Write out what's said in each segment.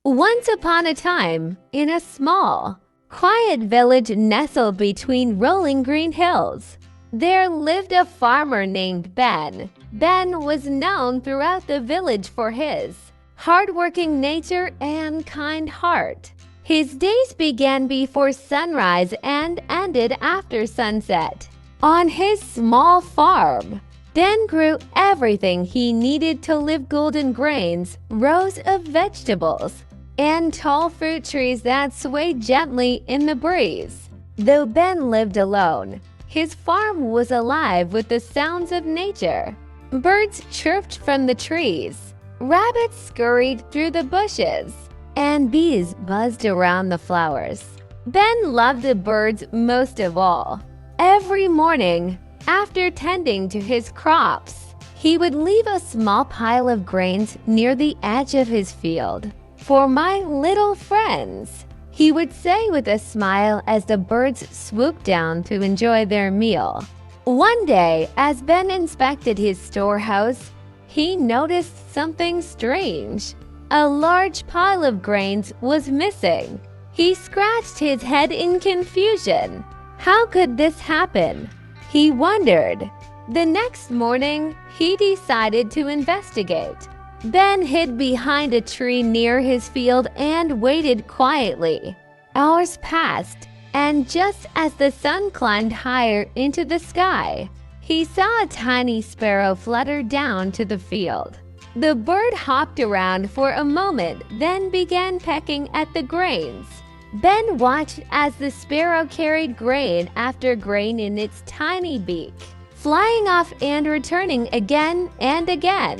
Once upon a time, in a small, quiet village nestled between rolling green hills, there lived a farmer named Ben. Ben was known throughout the village for his hardworking nature and kind heart. His days began before sunrise and ended after sunset. On his small farm, Ben grew everything he needed to live: golden grains, rows of vegetables, and tall fruit trees that swayed gently in the breeze. Though Ben lived alone, his farm was alive with the sounds of nature. Birds chirped from the trees, rabbits scurried through the bushes, and bees buzzed around the flowers. Ben loved the birds most of all. Every morning, after tending to his crops, he would leave a small pile of grains near the edge of his field. "For my little friends," he would say with a smile as the birds swooped down to enjoy their meal. One day, as Ben inspected his storehouse, he noticed something strange. A large pile of grains was missing. He scratched his head in confusion. How could this happen? He wondered. The next morning, he decided to investigate. Ben hid behind a tree near his field and waited quietly. Hours passed, and just as the sun climbed higher into the sky, he saw a tiny sparrow flutter down to the field. The bird hopped around for a moment, then began pecking at the grains. Ben watched as the sparrow carried grain after grain in its tiny beak, flying off and returning again and again.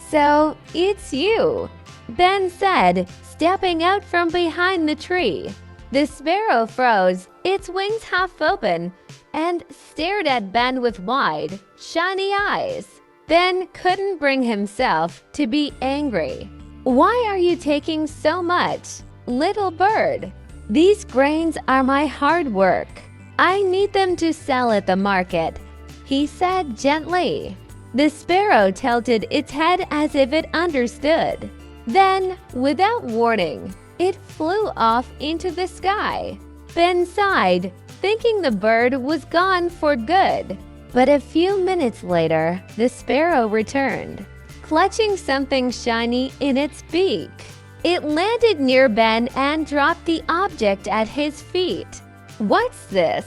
"So, it's you," Ben said, stepping out from behind the tree. The sparrow froze, its wings half open, and stared at Ben with wide, shiny eyes. Ben couldn't bring himself to be angry. "Why are you taking so much, little bird? These grains are my hard work. I need them to sell at the market," he said gently. The sparrow tilted its head as if it understood. Then, without warning, it flew off into the sky. Ben sighed, thinking the bird was gone for good. But a few minutes later, the sparrow returned, clutching something shiny in its beak. It landed near Ben and dropped the object at his feet. "What's this?"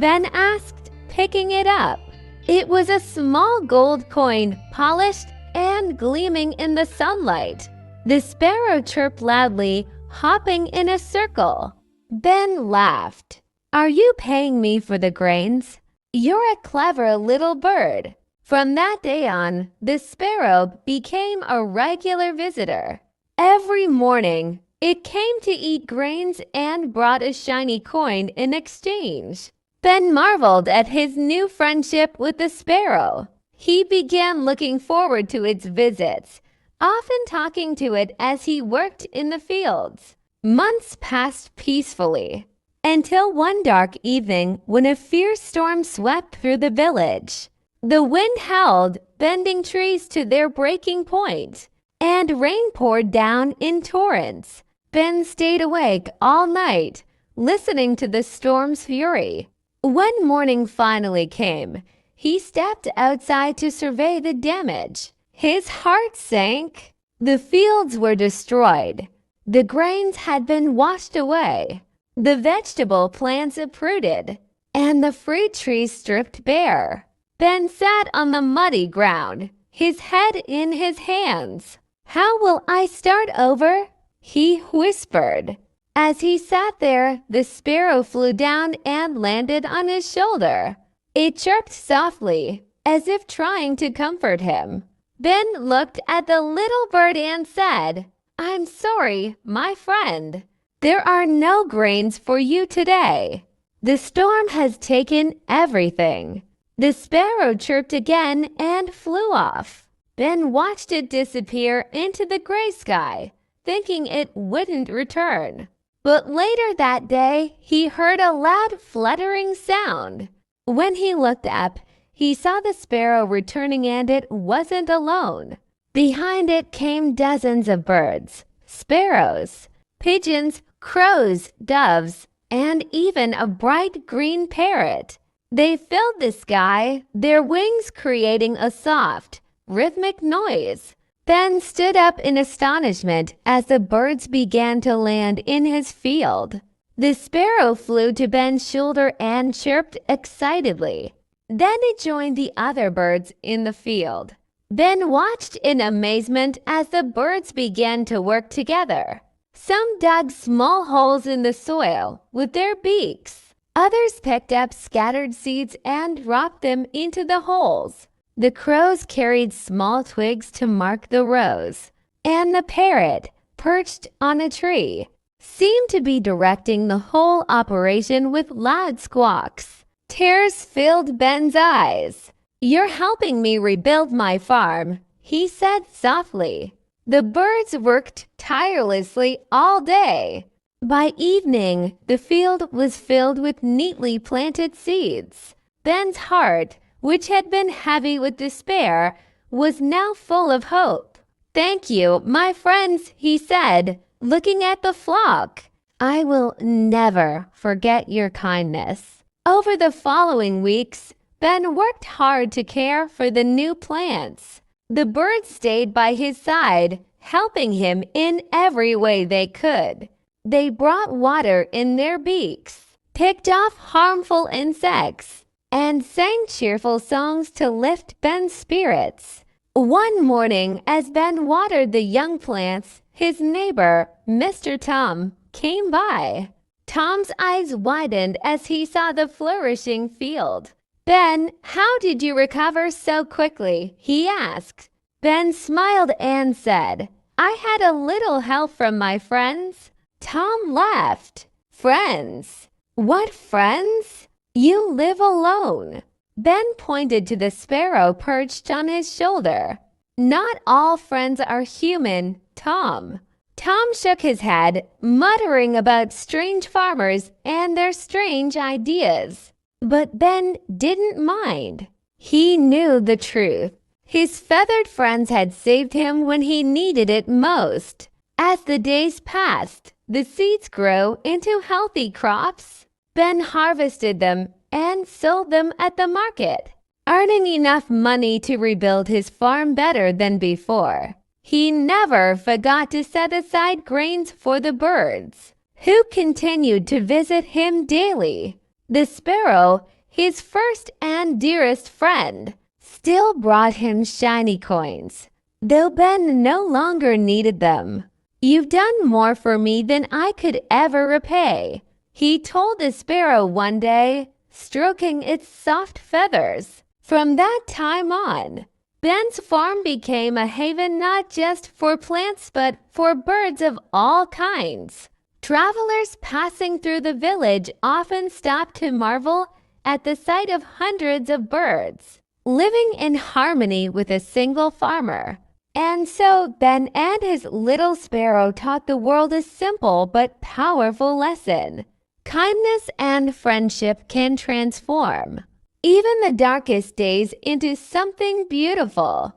Ben asked, picking it up. It was a small gold coin, polished and gleaming in the sunlight. The sparrow chirped loudly, hopping in a circle. Ben laughed. "Are you paying me for the grains? You're a clever little bird." From that day on, the sparrow became a regular visitor. Every morning, it came to eat grains and brought a shiny coin in exchange. Ben marveled at his new friendship with the sparrow. He began looking forward to its visits, often talking to it as he worked in the fields. Months passed peacefully, until one dark evening when a fierce storm swept through the village. The wind howled, bending trees to their breaking point, and rain poured down in torrents. Ben stayed awake all night, listening to the storm's fury. When morning finally came, he stepped outside to survey the damage. His heart sank. The fields were destroyed. The grains had been washed away. The vegetable plants uprooted, and the fruit trees stripped bare. Ben sat on the muddy ground, his head in his hands. "How will I start over?" he whispered. As he sat there, the sparrow flew down and landed on his shoulder. It chirped softly, as if trying to comfort him. Ben looked at the little bird and said, "I'm sorry, my friend. There are no grains for you today. The storm has taken everything." The sparrow chirped again and flew off. Ben watched it disappear into the gray sky, thinking it wouldn't return. But later that day, he heard a loud fluttering sound. When he looked up, he saw the sparrow returning, and it wasn't alone. Behind it came dozens of birds, sparrows, pigeons, crows, doves, and even a bright green parrot. They filled the sky, their wings creating a soft, rhythmic noise. Ben stood up in astonishment as the birds began to land in his field. The sparrow flew to Ben's shoulder and chirped excitedly. Then it joined the other birds in the field. Ben watched in amazement as the birds began to work together. Some dug small holes in the soil with their beaks. Others picked up scattered seeds and dropped them into the holes. The crows carried small twigs to mark the rows, and the parrot, perched on a tree, seemed to be directing the whole operation with loud squawks. Tears filled Ben's eyes. "You're helping me rebuild my farm," he said softly. The birds worked tirelessly all day. By evening, the field was filled with neatly planted seeds. Ben's heart, which had been heavy with despair, was now full of hope. "Thank you, my friends," he said, looking at the flock. "I will never forget your kindness." Over the following weeks, Ben worked hard to care for the new plants. The birds stayed by his side, helping him in every way they could. They brought water in their beaks, picked off harmful insects, and sang cheerful songs to lift Ben's spirits. One morning, as Ben watered the young plants, his neighbor, Mr. Tom, came by. Tom's eyes widened as he saw the flourishing field. "Ben, how did you recover so quickly?" he asked. Ben smiled and said, "I had a little help from my friends." Tom laughed. "Friends? What friends? You live alone." Ben pointed to the sparrow perched on his shoulder. "Not all friends are human, Tom." Tom shook his head, muttering about strange farmers and their strange ideas. But Ben didn't mind. He knew the truth. His feathered friends had saved him when he needed it most. As the days passed, the seeds grew into healthy crops. Ben harvested them and sold them at the market, earning enough money to rebuild his farm better than before. He never forgot to set aside grains for the birds, who continued to visit him daily. The sparrow, his first and dearest friend, still brought him shiny coins, though Ben no longer needed them. "You've done more for me than I could ever repay," he told the sparrow one day, stroking its soft feathers. From that time on, Ben's farm became a haven not just for plants but for birds of all kinds. Travelers passing through the village often stopped to marvel at the sight of hundreds of birds, living in harmony with a single farmer. And so Ben and his little sparrow taught the world a simple but powerful lesson. Kindness and friendship can transform even the darkest days into something beautiful.